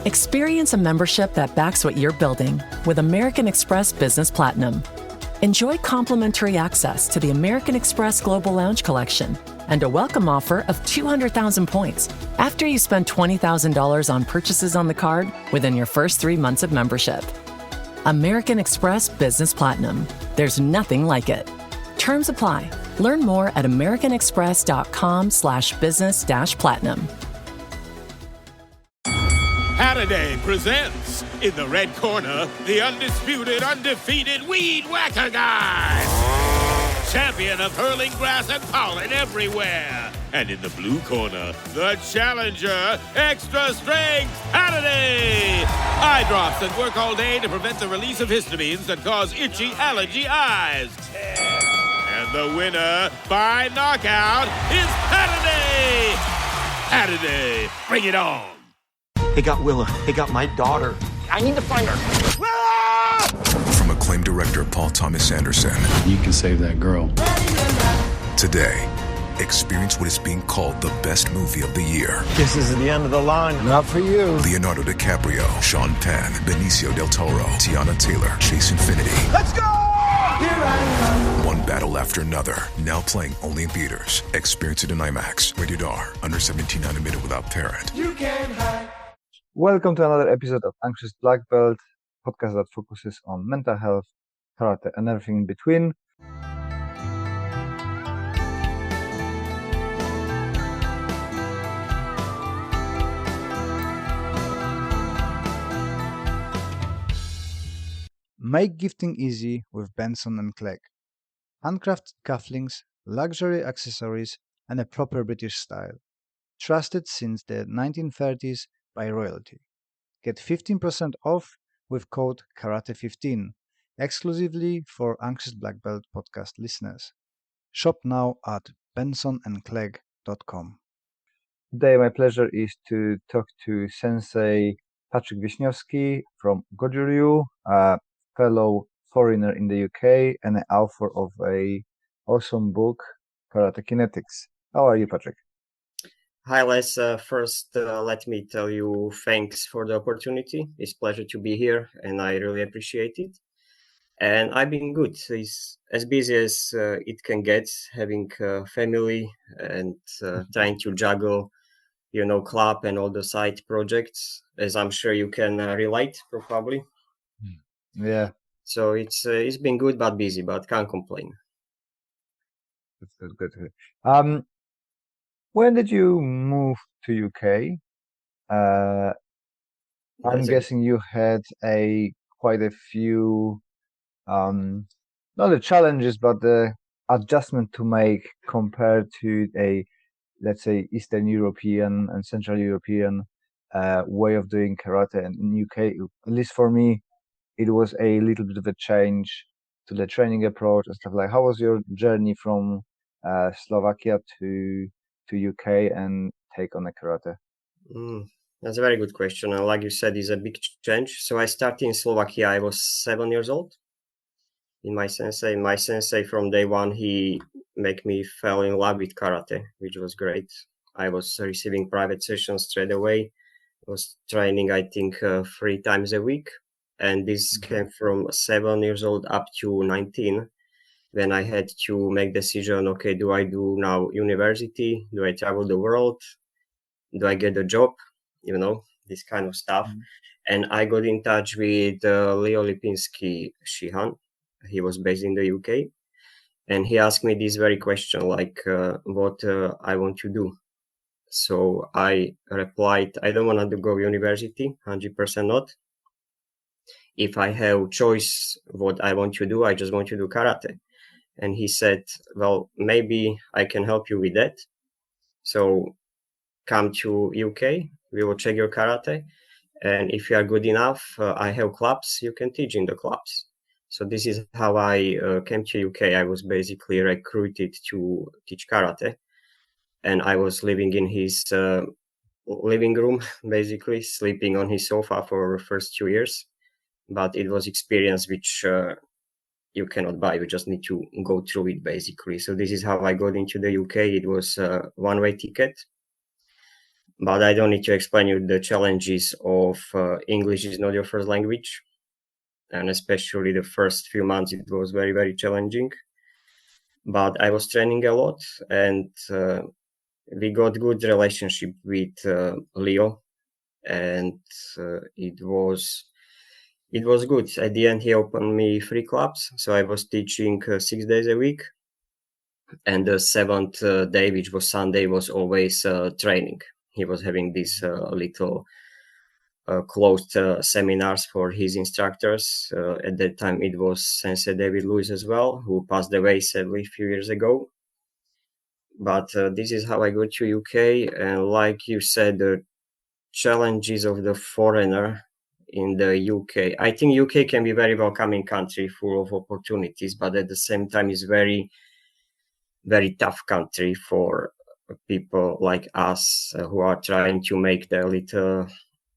Experience a membership that backs what you're building with American Express Business Platinum. Enjoy complimentary access to the American Express Global Lounge Collection and a welcome offer of 200,000 points after you spend $20,000 on purchases on the card within your first 3 months of membership. American Express Business Platinum. There's nothing like it. Terms apply. Learn more at americanexpress.com/business-platinum. Saturday presents, in the red corner, the undisputed, undefeated Weed Whacker Guy. Champion of hurling grass and pollen everywhere. And in the blue corner, the challenger, extra strength Saturday. Eye drops that work all day to prevent the release of histamines that cause itchy allergy eyes. And the winner by knockout is Saturday. Saturday, bring it on. They got Willa. They got my daughter. I need to find her. Ah! From acclaimed director Paul Thomas Anderson. You can save that girl. Today, experience what is being called the best movie of the year. This is the end of the line. Not for you. Leonardo DiCaprio, Sean Penn, Benicio del Toro, Tiana Taylor, Chase Infinity. Let's go! Here I come. One battle after another. Now playing only in theaters. Experience it in IMAX. Rated R. Under 17 not admitted without parent. You can't hide. Welcome to another episode of Anxious Black Belt, podcast that focuses on mental health, karate, and everything in between. Make gifting easy with Benson and Clegg. Handcrafted cufflinks, luxury accessories, and a proper British style. Trusted since the 1930s by royalty. Get 15% off with code KARATE15, exclusively for Anxious Black Belt podcast listeners. Shop now at bensonandclegg.com. Today my pleasure is to talk to Sensei Patrik Visnovsky from Goju-Ryu, a fellow foreigner in the UK and an author of an awesome book, Karate Kinetics. How are you, Patrik? Hi, Les. First, let me tell you thanks for the opportunity. It's a pleasure to be here, and I really appreciate it. And I've been good. It's as busy as it can get, having a family and trying to juggle, club and all the side projects, as I'm sure you can relate, probably. Yeah. So it's been good but busy, but can't complain. That's good to hear. When did you move to UK? I'm guessing you had quite a few, not the challenges, but the adjustment to make compared to let's say, Eastern European and Central European way of doing karate. And in UK, at least for me, it was a little bit of a change to the training approach and stuff like. How was your journey from Slovakia to UK and take on the karate? That's a very good question. And like you said, it's a big change. So I started in Slovakia. I was 7 years old. In my sensei from day one, he made me fall in love with karate, which was great. I was receiving private sessions straight away. I was training, I think, 3 times a week. And this came from 7 years old up to 19. When I had to make decision, okay, do I do now university? Do I travel the world? Do I get a job? This kind of stuff. And I got in touch with Leo Lipinski Shihan. He was based in the UK. And he asked me this very question, like what I want to do. So I replied, I don't want to go university, 100% not. If I have choice what I want to do, I just want to do karate. And he said, well, maybe I can help you with that. So come to UK, we will check your karate. And if you are good enough, I have clubs, you can teach in the clubs. So this is how I came to UK. I was basically recruited to teach karate. And I was living in his living room, basically sleeping on his sofa for the first 2 years. But it was experience which you cannot buy. You just need to go through it, basically. So this is how I got into the UK. It was a one-way ticket. But I don't need to explain you the challenges of English is not your first language, and especially the first few months it was very, very challenging. But I was training a lot, and we got good relationship with Leo, and it was good. At the end, he opened me 3 clubs, so I was teaching 6 days a week, and the seventh day, which was Sunday, was always training. He was having these little closed seminars for his instructors. At that time, it was Sensei David Lewis as well, who passed away sadly a few years ago. But this is how I got to UK, and like you said, the challenges of the foreigner in the UK. I think UK can be very welcoming country, full of opportunities, but at the same time, is very, very tough country for people like us who are trying to make their little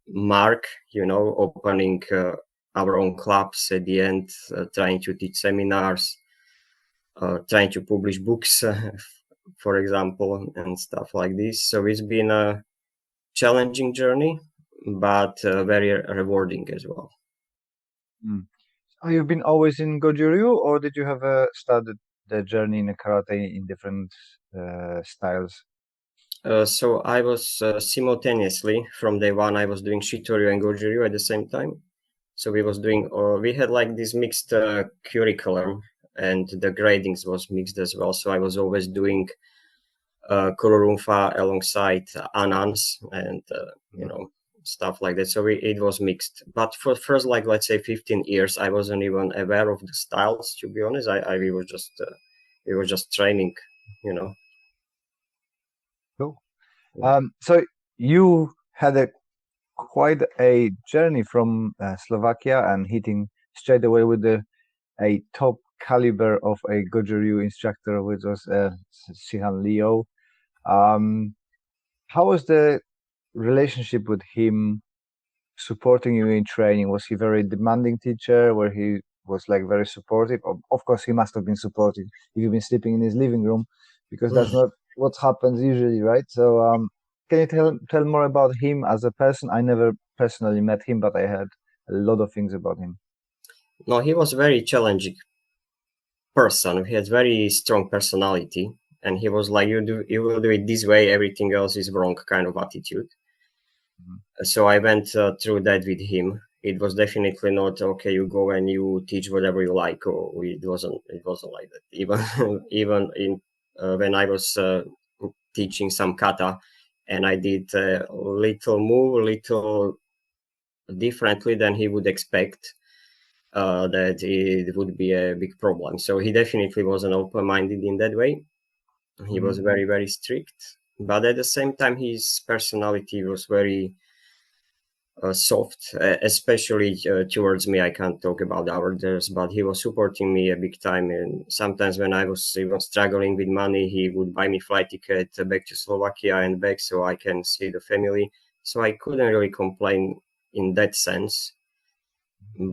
mark, opening our own clubs at the end, trying to teach seminars, trying to publish books, for example, and stuff like this. So it's been a challenging journey, but very rewarding as well. Mm. Oh, you've been always in Goju-ryu, or did you have started the journey in karate in different styles? So I was simultaneously from day one. I was doing Shitoryu and Goju-ryu at the same time. So we was doing, we had like this mixed curriculum, and the gradings was mixed as well. So I was always doing Kurorunfa alongside Anans and stuff like that. So it was mixed. But for first, like let's say 15 years, I wasn't even aware of the styles. To be honest, we were just training, you know. Cool. So you had quite a journey from Slovakia and hitting straight away with a top caliber of a Goju-ryu instructor, which was Shihan Leo. How was the relationship with him supporting you in training? Was he very demanding teacher where he was like very supportive? Of course, he must have been supportive if you've been sleeping in his living room, because that's not what happens usually, right? So, can you tell more about him as a person? I never personally met him, but I heard a lot of things about him. No, he was very challenging person. He had very strong personality, and he was like, you will do it this way, everything else is wrong kind of attitude. So I went through that with him. It was definitely not okay. You go and you teach whatever you like. Or it wasn't like that. Even in when I was teaching some kata, and I did a little differently than he would expect, that it would be a big problem. So he definitely wasn't open-minded in that way. He was very, very strict, but at the same time, his personality was very soft, especially towards me. I can't talk about others, but he was supporting me a big time. And sometimes when I was even struggling with money, he would buy me flight ticket back to Slovakia and back so I can see the family. So I couldn't really complain in that sense.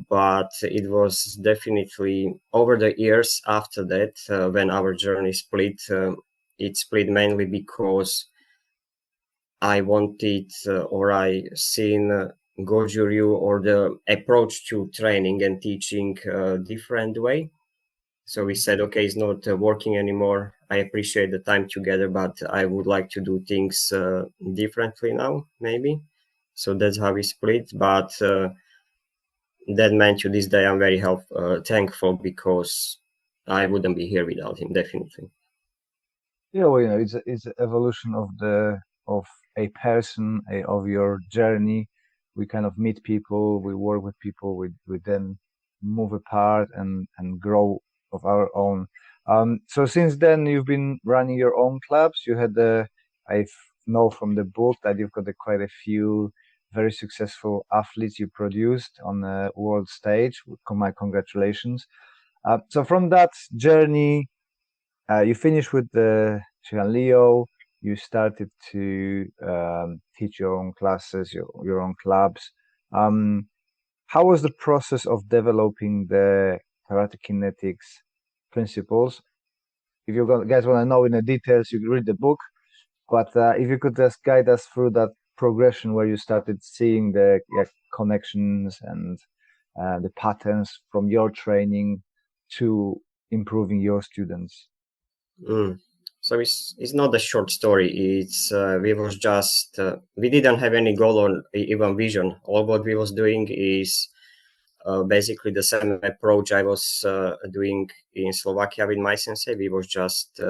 But it was definitely over the years after that, when our journey split, it split mainly because I wanted or I seen Goju-ryu or the approach to training and teaching different way. So we said, okay, it's not working anymore. I appreciate the time together, but I would like to do things differently now, maybe. So that's how we split. But that meant to this day, I'm very thankful, because I wouldn't be here without him, definitely. Yeah, well, it's an evolution of a person, of your journey. We kind of meet people, we work with people, we then move apart and grow of our own. So since then, you've been running your own clubs. You had I know from the book that you've got quite a few very successful athletes you produced on the world stage. My congratulations. So from that journey, you finished with the Chigan Leo. You started to teach your own classes, your own clubs. How was the process of developing the karate kinetics principles? If you guys want to know in the details, you can read the book. But if you could just guide us through that progression where you started seeing the connections and the patterns from your training to improving your students? So it's not a short story. It's we was just we didn't have any goal or even vision. All what we was doing is basically the same approach I was doing in Slovakia with my sensei. We was just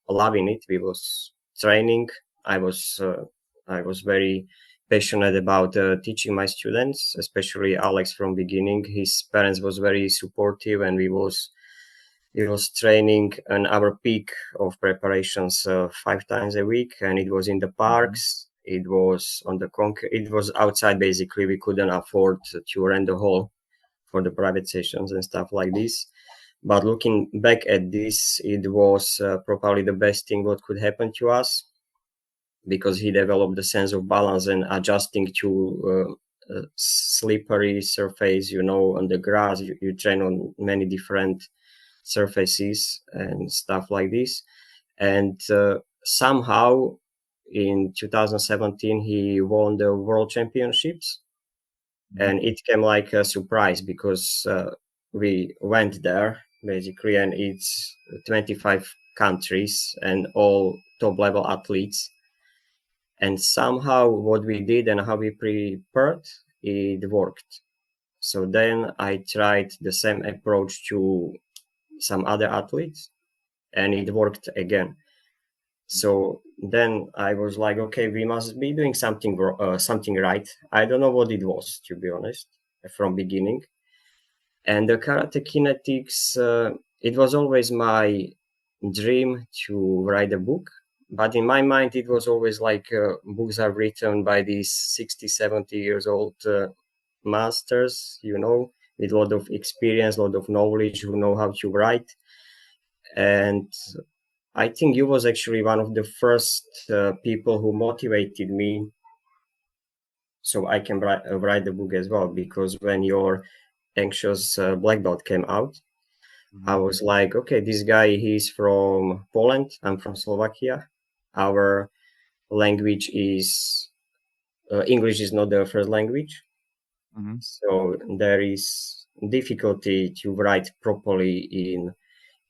loving it. We was training. I was very passionate about teaching my students, especially Alex from beginning. His parents was very supportive, and we was training an our peak of preparations 5 times a week, and it was in the parks. It was on the it was outside. Basically, we couldn't afford to rent the hall for the private sessions and stuff like this. But looking back at this, it was probably the best thing what could happen to us, because he developed the sense of balance and adjusting to slippery surface. On the grass, you train on many different surfaces and stuff like this. And somehow in 2017, he won the world championships. And it came like a surprise, because we went there basically, and it's 25 countries and all top level athletes. And somehow what we did and how we prepared, it worked. So then I tried the same approach to some other athletes, and it worked again. So then I was like, okay, we must be doing something right. I don't know what it was, to be honest, from beginning. And the karate kinetics, it was always my dream to write a book. But in my mind, it was always like books are written by these 60, 70 years old masters, with a lot of experience, a lot of knowledge, who know how to write. And I think you was actually one of the first people who motivated me so I can write the book as well. Because when your anxious black belt came out, I was like, okay, this guy, he's from Poland. I'm from Slovakia. Our language is English is not the first language. So there is difficulty to write properly in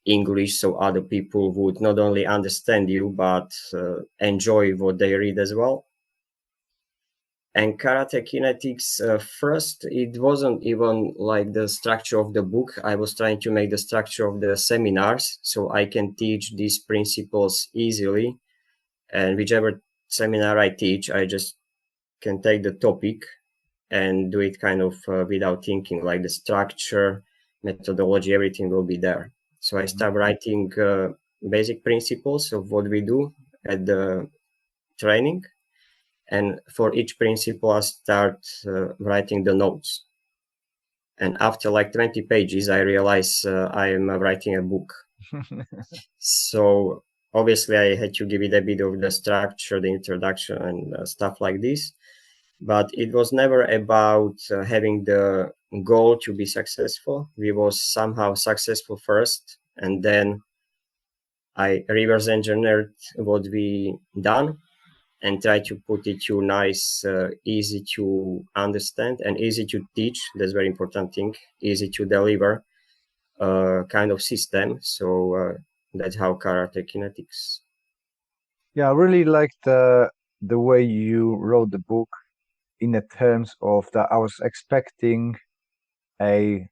English, so other people would not only understand you, but enjoy what they read as well. And karate kinetics, first, it wasn't even like the structure of the book. I was trying to make the structure of the seminars so I can teach these principles easily. And whichever seminar I teach, I just can take the topic and do it kind of without thinking, like the structure, methodology, everything will be there. So I start writing basic principles of what we do at the training. And for each principle, I start writing the notes. And after like 20 pages, I realize I am writing a book. So obviously, I had to give it a bit of the structure, the introduction, and stuff like this. But it was never about having the goal to be successful. We was somehow successful first, and then I reverse engineered what we done and try to put it to nice, easy to understand and easy to teach. That's very important thing. Easy to deliver kind of system. So that's how karate kinetics. Yeah, I really liked the way you wrote the book, in the terms of that I was expecting a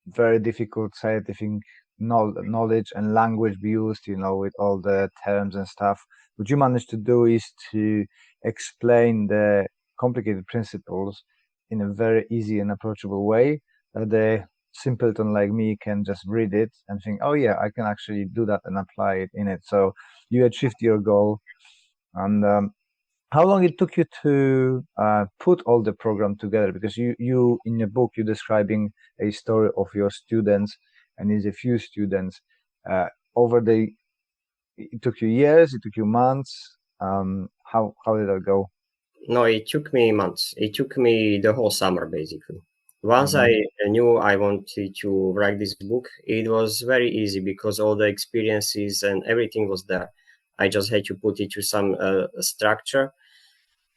very difficult scientific knowledge and language be used, with all the terms and stuff. What you managed to do is to explain the complicated principles in a very easy and approachable way, that the simpleton like me can just read it and think, oh yeah, I can actually do that and apply it in it. So you achieved your goal. And how long it took you to put all the program together? Because you in your book, you're describing a story of your students, and it's a few students. It took you years, it took you months. How did that go? No, it took me months. It took me the whole summer, basically. Once I knew I wanted to write this book, it was very easy, because all the experiences and everything was there. I just had to put it to some structure.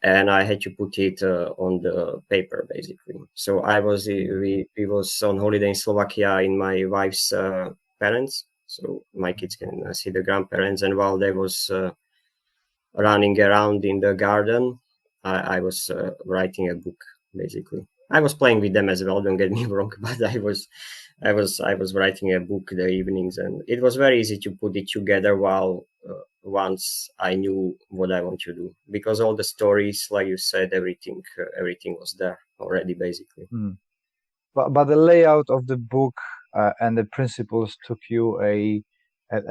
and I had to put it on the paper basically. So we was on holiday in Slovakia in my wife's parents, so my kids can see the grandparents, and while they was running around in the garden, I was writing a book basically. I was playing with them as well, don't get me wrong, but I was writing a book the evenings, and it was very easy to put it together while once I knew what I want to do, because all the stories, like you said, everything was there already basically. But the layout of the book and the principles took you a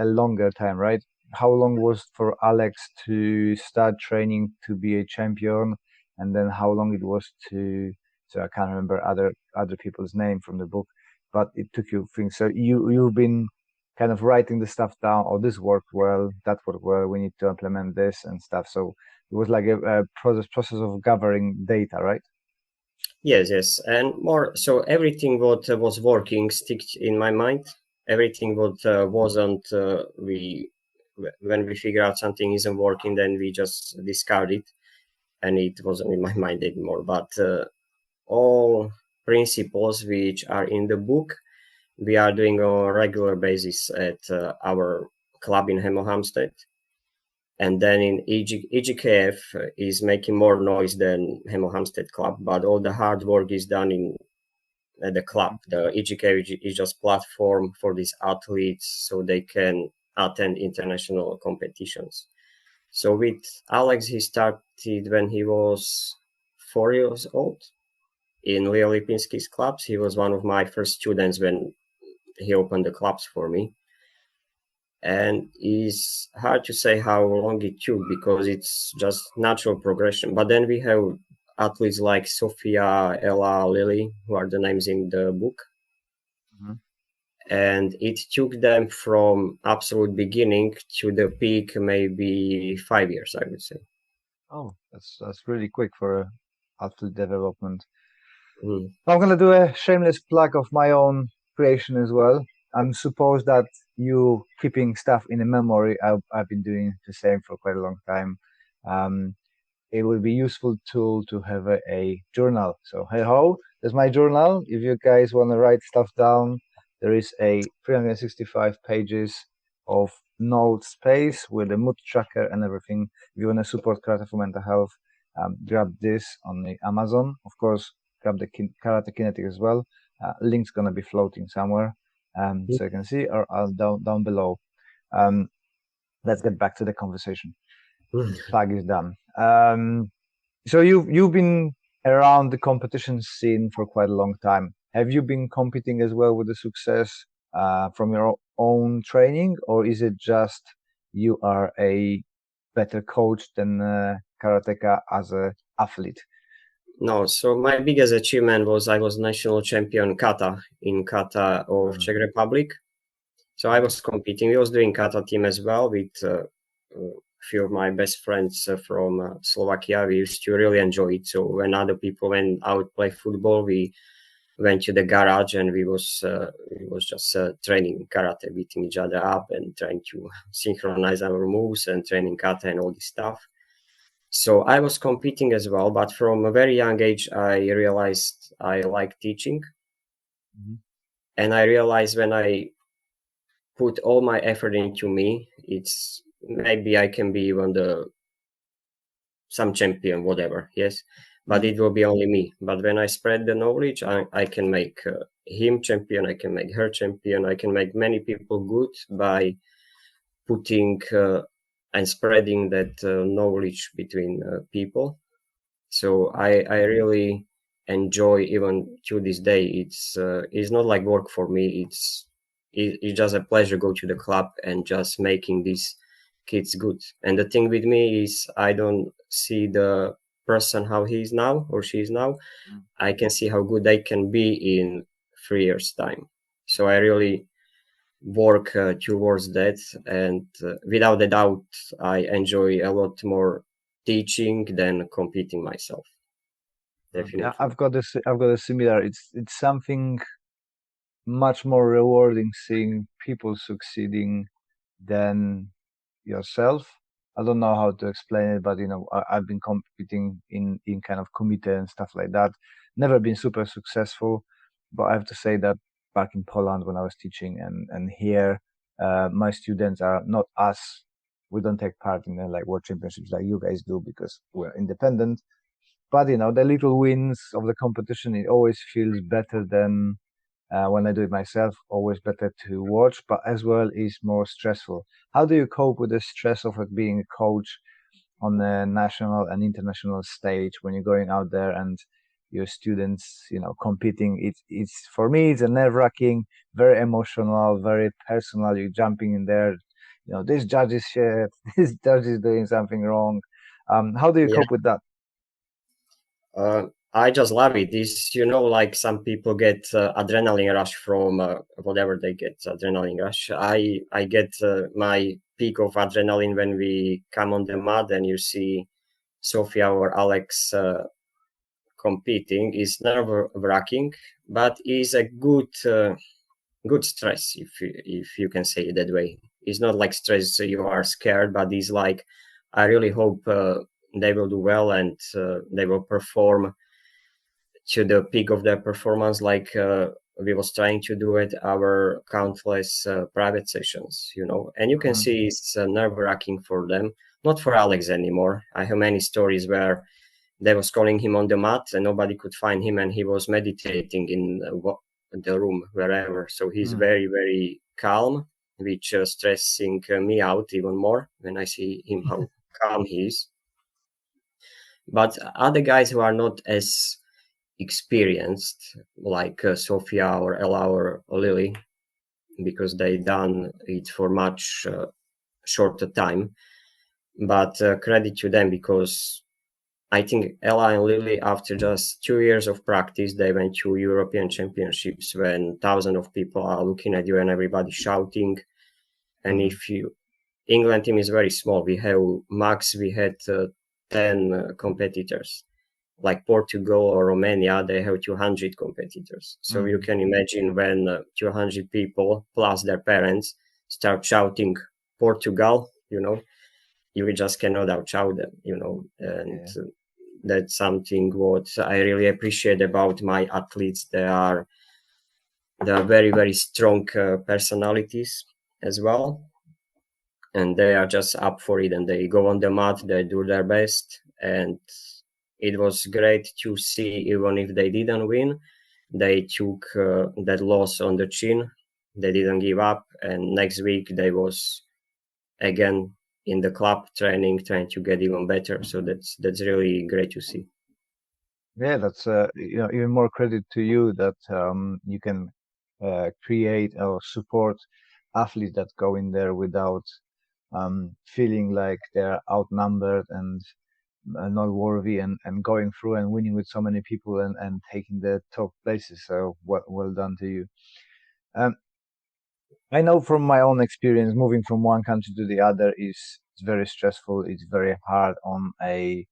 longer time, right? How long was for Alex to start training to be a champion, and then how long it was to, so I can't remember other people's name from the book, but it took you things. So you've been kind of writing the stuff down. Oh, this worked well, that worked well. We need to implement this and stuff. So it was like a process of gathering data, right? Yes, and more. So everything what was working sticked in my mind. Everything what wasn't, we when we figure out something isn't working, then we just discard it, and it wasn't in my mind anymore. But all principles which are in the book, we are doing on a regular basis at our club in Hemel Hempstead. And then in EGKF is making more noise than Hemel Hempstead Club, but all the hard work is done in the club. The EGKF is just platform for these athletes so they can attend international competitions. So with Alex, he started when he was 4 years old in Leo Lipinski's clubs. He was one of my first students when he opened the clubs for me. And it's hard to say how long it took because it's just natural progression. But then we have athletes like Sofia, Ella, Lily, who are the names in the book. And it took them from absolute beginning to the peak maybe 5 years, I would say. Oh, that's really quick for athlete development. Mm. I'm gonna do a shameless plug of my own creation as well. I'm suppose that you keeping stuff in a memory. I've been doing the same for quite a long time. It will be useful tool to have a journal. So hey ho, there's my journal. If you guys want to write stuff down, there is a 365 pages of note space with a mood tracker and everything. If you want to support karate for mental health, grab this on the Amazon. Of course, grab the Karate Kinetic as well. Link's gonna be floating somewhere, so you can see, or down below. Let's get back to the conversation. Plug is done. So you've been around the competition scene for quite a long time. Have you been competing as well with the success from your own training, or is it just you are a better coach than karateka as an athlete? No, so my biggest achievement was I was national champion kata in kata of Czech Republic. So I was competing. We was doing kata team as well with a few of my best friends from Slovakia. We used to really enjoy it. So when other people went out play football, we went to the garage and we was just training karate, beating each other up and trying to synchronize our moves and training kata and all this stuff. So I was competing as well, but from a very young age, I realized I like teaching. And I realized when I put all my effort into me, it's maybe I can be even some champion, whatever, yes, but it will be only me. But when I spread the knowledge, I can make him champion, I can make her champion, I can make many people good by putting and spreading that knowledge between people. So I really enjoy, even to this day, it's not like work for me. It's just a pleasure go to the club and just making these kids good. And the thing with me is I don't see the person how he is now or she is now. I can see how good they can be in 3 years time. So I really work towards that, and without a doubt I enjoy a lot more teaching than competing myself. Definitely. Yeah, I've got a similar. It's something much more rewarding seeing people succeeding than yourself. I don't know how to explain it, but I've been competing in kind of committee and stuff like that. Never been super successful, but I have to say that back in Poland when I was teaching and here, my students are not us. We don't take part in the like world championships like you guys do because we're independent. But the little wins of the competition, it always feels better than when I do it myself. Always better to watch, but as well is more stressful. How do you cope with the stress of like being a coach on the national and international stage when you're going out there and your students, competing? It's for me, it's a nerve-wracking, very emotional, very personal. You're jumping in there, this judge is shit, this judge is doing something wrong. How do you Yeah. cope with that? I just love it. This, like some people get adrenaline rush from whatever they get adrenaline rush. I get my peak of adrenaline when we come on the mat and you see Sophia or Alex competing. Is nerve-wracking, but is a good stress if you can say it that way. It's not like stress so you are scared, but it's like I really hope they will do well and they will perform to the peak of their performance like we was trying to do at our countless private sessions, and you can Mhm. see it's nerve-wracking for them, not for Alex anymore. I have many stories where they was calling him on the mat and nobody could find him and he was meditating in the room wherever, so he's Mm. very very calm, which stressing me out even more when I see him how calm he is. But other guys who are not as experienced, like Sophia or Ella or Lily, because they done it for much shorter time. But credit to them because I think Ella and Lily, after just 2 years of practice, they went to European Championships when thousands of people are looking at you and everybody shouting. And Mm. if you England team is very small, we have max we had 10 competitors. Like Portugal or Romania, they have 200 competitors. So you Mm. can imagine when 200 people plus their parents start shouting Portugal, you just cannot outshout them, and Yeah. that's something what I really appreciate about my athletes. They are very, very strong personalities as well. And they are just up for it and they go on the mat, they do their best. And it was great to see, even if they didn't win, they took that loss on the chin. They didn't give up, and next week they was again in the club training, trying to get even better. So that's really great to see. Yeah, that's even more credit to you that you can create or support athletes that go in there without feeling like they're outnumbered and not worthy and going through and winning with so many people and taking the top places. So well done to you. Um, I know from my own experience, moving from one country to the other is it's very stressful. It's very hard on a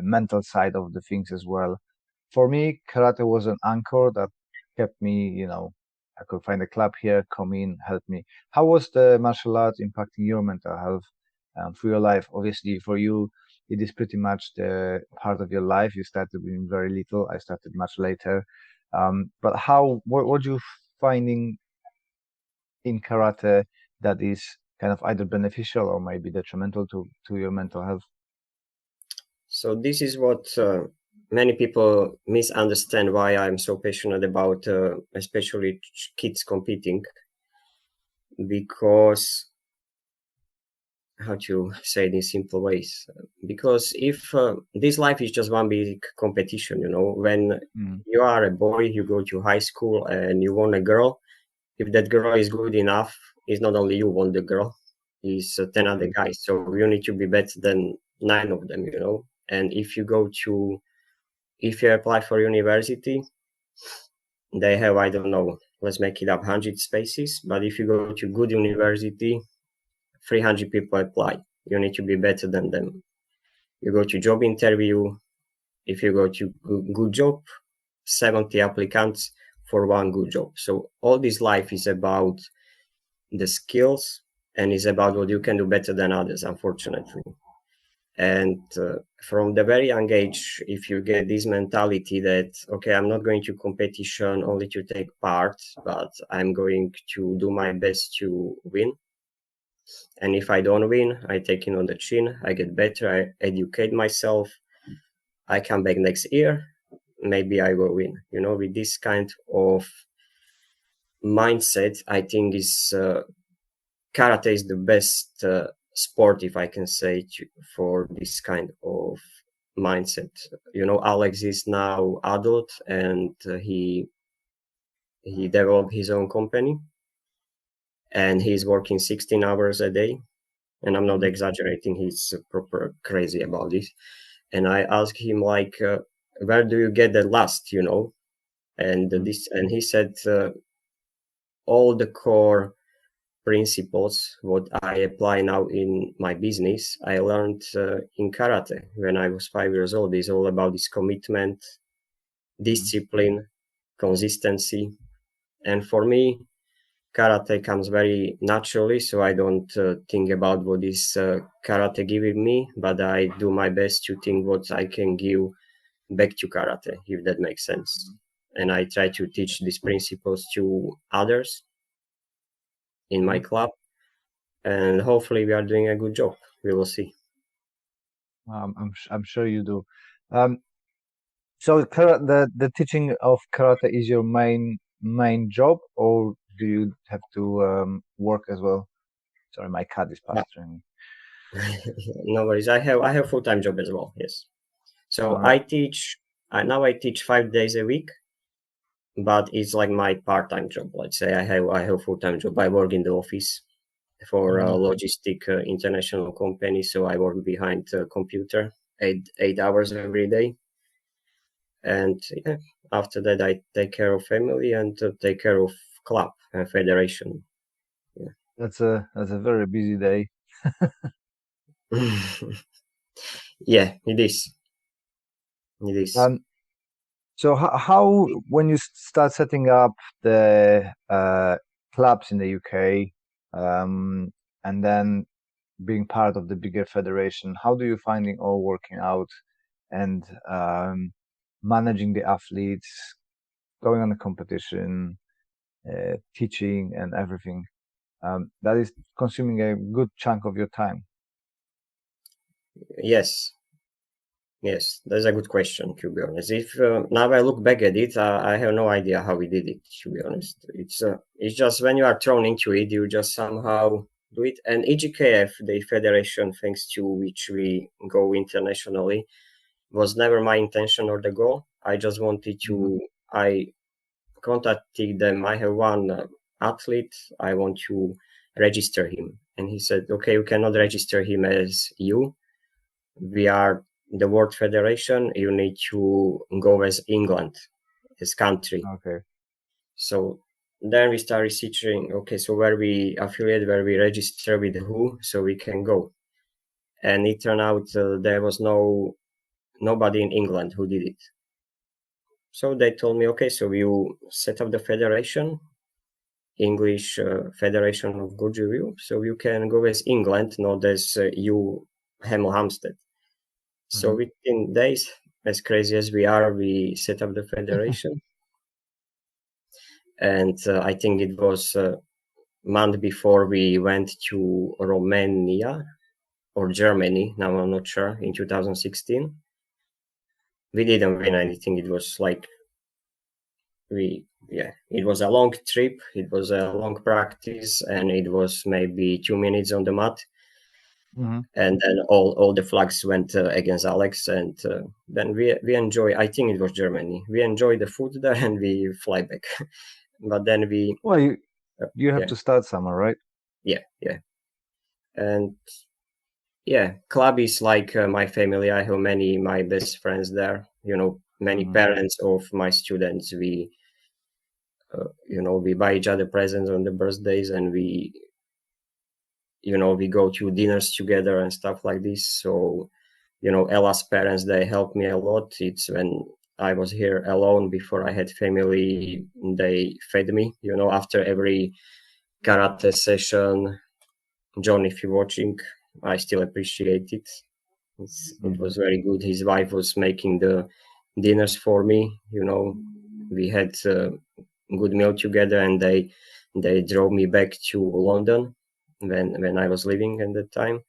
mental side of the things as well. For me, karate was an anchor that kept me, I could find a club here, come in, help me. How was the martial arts impacting your mental health through your life? Obviously, for you, it is pretty much the part of your life. You started being very little. I started much later. But what you finding in karate that is kind of either beneficial or maybe detrimental to your mental health? So this is what many people misunderstand why I'm so passionate about, especially kids competing, because how to say it in simple ways, because if this life is just one big competition, when Mm. you are a boy, you go to high school and you want a girl. If that girl is good enough, it's not only you want the girl, it's 10 other guys, so you need to be better than 9 of them, and if you apply for university, they have, I don't know, let's make it up, 100 spaces, but if you go to good university, 300 people apply. You need to be better than them. You go to job interview, if you go to good job, 70 applicants for one good job. So all this life is about the skills and it's about what you can do better than others, unfortunately. And from the very young age, if you get this mentality that, okay, I'm not going to competition only to take part, but I'm going to do my best to win. And if I don't win, I take it on the chin, I get better, I educate myself, I come back next year, maybe I will win. With this kind of mindset, I think karate is the best sport, if I can say, for this kind of mindset. Alex is now adult, and he developed his own company, and he's working 16 hours a day. And I'm not exaggerating; he's proper crazy about this. And I asked him, like, where do you get the last? And he said, all the core principles what I apply now in my business, I learned in karate when I was 5 years old. It's all about this commitment, discipline, consistency. And for me, karate comes very naturally, so I don't think about what is karate giving me, but I do my best to think what I can give back to karate, if that makes sense. And I try to teach these principles to others in my club, and hopefully we are doing a good job. We will see. I'm sure you do. So the teaching of karate is your main job, or do you have to work as well? Sorry, my cat is pasturing me. No worries. I have full-time job as well. Yes. So All right. I teach 5 days a week, but it's like my part-time job. Let's say I have full-time job. I work in the office for a logistic international company, so I work behind a computer 8 hours every day. And after that, I take care of family and take care of club and federation. That's a very busy day. Yeah, it is. It is. So how when you start setting up the clubs in the UK, and then being part of the bigger federation, how do you find it all working out and managing the athletes, going on a competition, teaching and everything? That is consuming a good chunk of your time. Yes, that's a good question, to be honest. If now I look back at it, I have no idea how we did it, to be honest. It's just when you are thrown into it, you just somehow do it. And EGKF, the federation thanks to which we go internationally, was never my intention or the goal. I just wanted to, I contacted them. I have one athlete, I want to register him. And he said, okay, you cannot register him as you. We are the World Federation. You need to go as England, as country. Okay. So then we start researching, okay, so where we affiliate, where we register with who, so we can go. And it turned out there was nobody in England who did it. So they told me, okay, so you set up the federation, English Federation of Good Review, so you can go as England, not as you, Hemel Hempstead. So within days, as crazy as we are, we set up the federation. And I think it was a month before we went to Romania or Germany, now I'm not sure, in 2016. We didn't win anything. It was like, it was a long trip. It was a long practice, and it was maybe 2 minutes on the mat. And then all the flags went against Alex, and then we enjoy. I think it was Germany. We enjoy the food there, and we fly back. But then you have to start somewhere, right? Yeah. And club is like my family. I have my best friends there. Many parents of my students. We buy each other presents on the birthdays, and we go to dinners together and stuff like this. So, Ella's parents, they helped me a lot. It's when I was here alone before I had family, they fed me, after every karate session. John, if you're watching, I still appreciate it. It was very good. His wife was making the dinners for me. We had good meal together, and they drove me back to London when I was living at that time.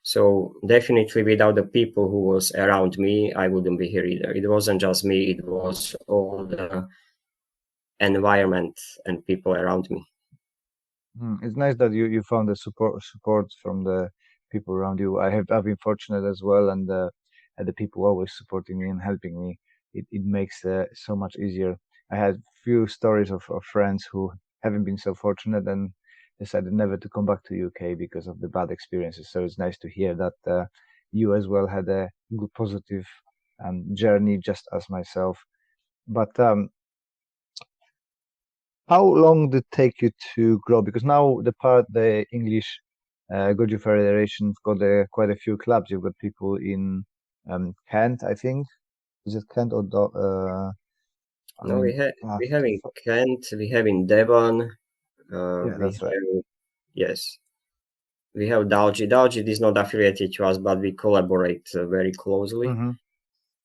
So definitely, without the people who was around me, I wouldn't be here either. It wasn't just me; it was all the environment and people around me. It's nice that you found the support from the people around you. I've been fortunate as well, and the people always supporting me and helping me. It makes so much easier. I had few stories of friends who haven't been so fortunate and decided never to come back to UK because of the bad experiences. So it's nice to hear that you as well had a good positive journey, just as myself. But how long did it take you to grow? Because now the English Goju Federation got quite a few clubs. You've got people in Kent, I think. Is it Kent or I No, mean, we have in Kent, we have in Devon, yeah, we that's right. have, yes, we have Dalji. Dalji is not affiliated to us, but we collaborate very closely. Mm-hmm.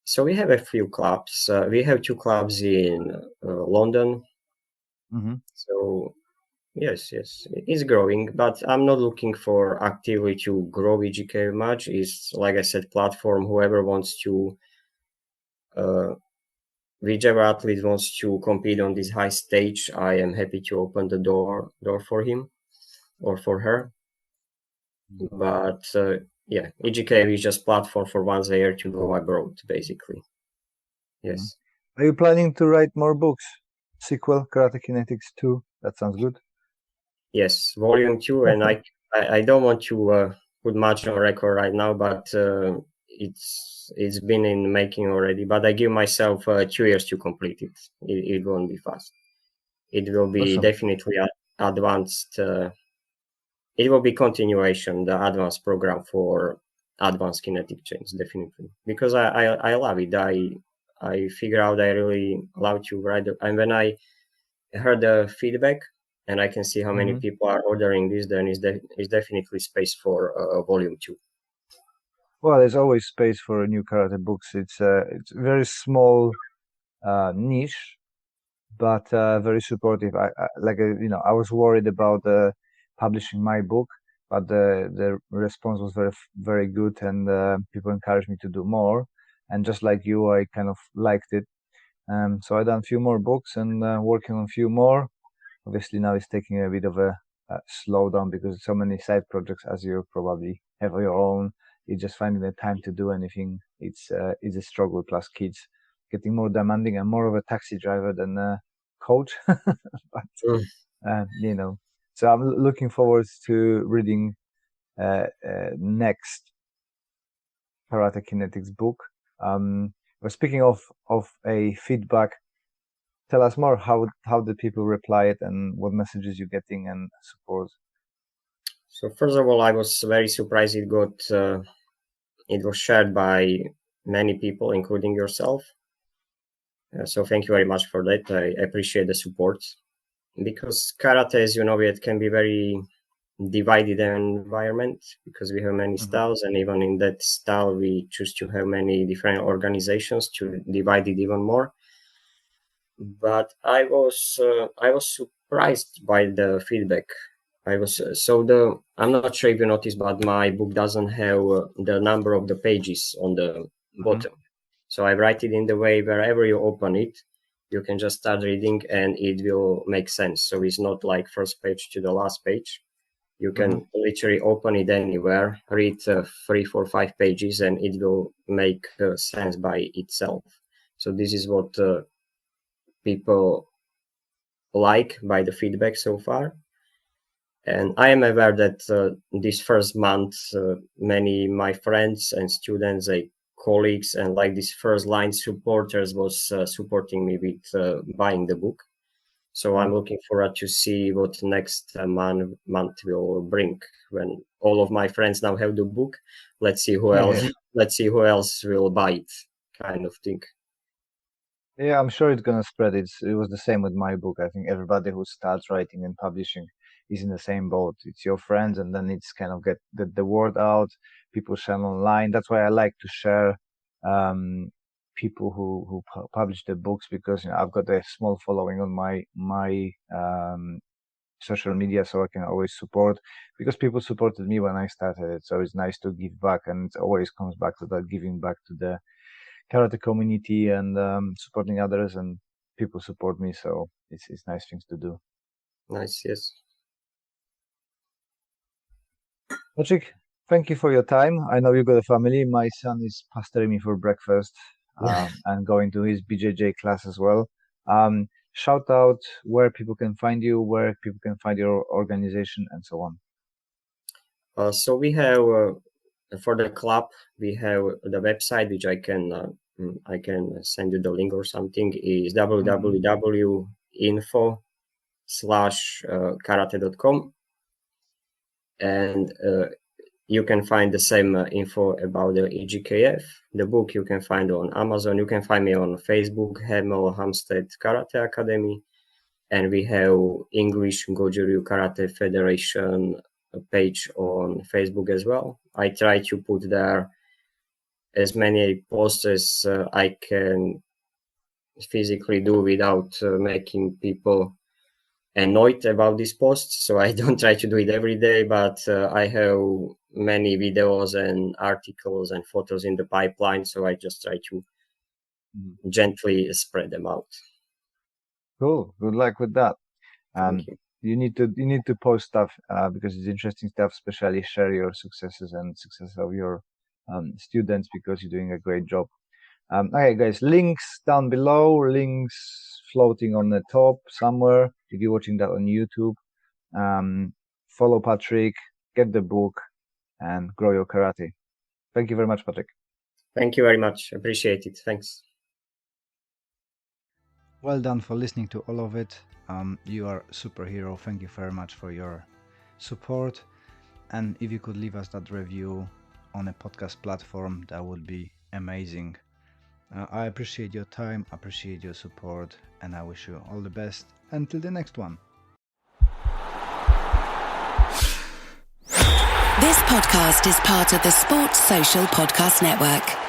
So we have a few clubs. We have 2 clubs in London. Mm-hmm. So yes, it's growing, but I'm not looking for actively to grow EGK much. It's like I said, platform. Whoever wants to, uh, whichever athlete wants to compete on this high stage, I am happy to open the door for him or for her. But yeah, EGK is just platform for once a year to go abroad, basically. Yes. Are you planning to write more books? Sequel, Karate Kinetics 2. That sounds good. Yes, volume 2, and I don't want to put much on record right now, but it's been in making already. But I give myself 2 years to complete it. It won't be fast. It will be Awesome. definitely advanced. It will be continuation, the advanced program for advanced kinetic chains, definitely, because I love it. I figure out I really love to write, and when I heard the feedback and I can see how many Mm-hmm. people are ordering this, then is definitely space for volume 2. Well, there's always space for new karate books. It's a very small niche, but very supportive. I was worried about publishing my book, but the response was very good, and people encouraged me to do more. And just like you, I kind of liked it. So I done a few more books and working on a few more. Obviously, now it's taking a bit of a slowdown because so many side projects, as you probably have your own. It's just finding the time to do anything. It's a struggle. Plus, kids getting more demanding. I'm more of a taxi driver than a coach, but Mm. you know. So I'm looking forward to reading next Karate Kinetics book. But speaking of a feedback, tell us more. How the people reply it and what messages you're getting and support. So first of all, I was very surprised it was shared by many people, including yourself. So thank you very much for that. I appreciate the support because karate, as you know, it can be very divided environment because we have many Mm-hmm. styles, and even in that style we choose to have many different organizations to divide it even more. But I was surprised by the feedback. I was so the I'm not sure if you noticed, but my book doesn't have the number of the pages on the Mm-hmm. bottom. So I write it in the way wherever you open it, you can just start reading and it will make sense. So it's not like first page to the last page. You Mm-hmm. can literally open it anywhere, read 3, 4, 5 pages, and it will make sense by itself. So this is what people like by the feedback so far. And I am aware that this first month, many my friends and students, colleagues, and like these first line supporters was supporting me with buying the book. So I'm looking forward to see what next month will bring when all of my friends now have the book. Let's see who else. Yeah. Let's see who else will buy it, kind of thing. Yeah, I'm sure it's gonna spread. It was the same with my book. I think everybody who starts writing and publishing, is in the same boat. It's your friends, and then it's kind of get the word out. People share online. That's why I like to share people who publish the books, because I've got a small following on my social media, so I can always support, because people supported me when I started it. So it's nice to give back, and it always comes back to that, giving back to the karate community and supporting others, and people support me. So it's nice things to do. Nice, yes. Patrik, thank you for your time. I know you got a family. My son is pestering me for breakfast and going to his BJJ class as well. Shout out where people can find you, where people can find your organization, and so on. So we have for the club, we have the website, which I can send you the link or something, is www.info/karate.com, and you can find the same info about the EGKF. The book you can find on Amazon. You can find me on Facebook, Hemel Hamstead Karate Academy, and we have English Goju-Ryu Karate Federation page on Facebook as well. I try to put there as many posts as I can physically do without making people annoyed about these posts. So I don't try to do it every day, but I have many videos and articles and photos in the pipeline. So I just try to gently spread them out. Cool. Good luck with that. Thank you. You need to post stuff because it's interesting stuff. Especially share your successes and success of your students, because you're doing a great job. Okay, guys, links down below, links floating on the top somewhere if you're watching that on YouTube. Follow Patrik, get the book, and grow your karate. Thank you very much, Patrik. Thank you very much. Appreciate it. Thanks. Well done for listening to all of it. You are a superhero. Thank you very much for your support. And if you could leave us that review on a podcast platform, that would be amazing. I appreciate your time, appreciate your support, and I wish you all the best until the next one. This podcast is part of the Sports Social Podcast Network.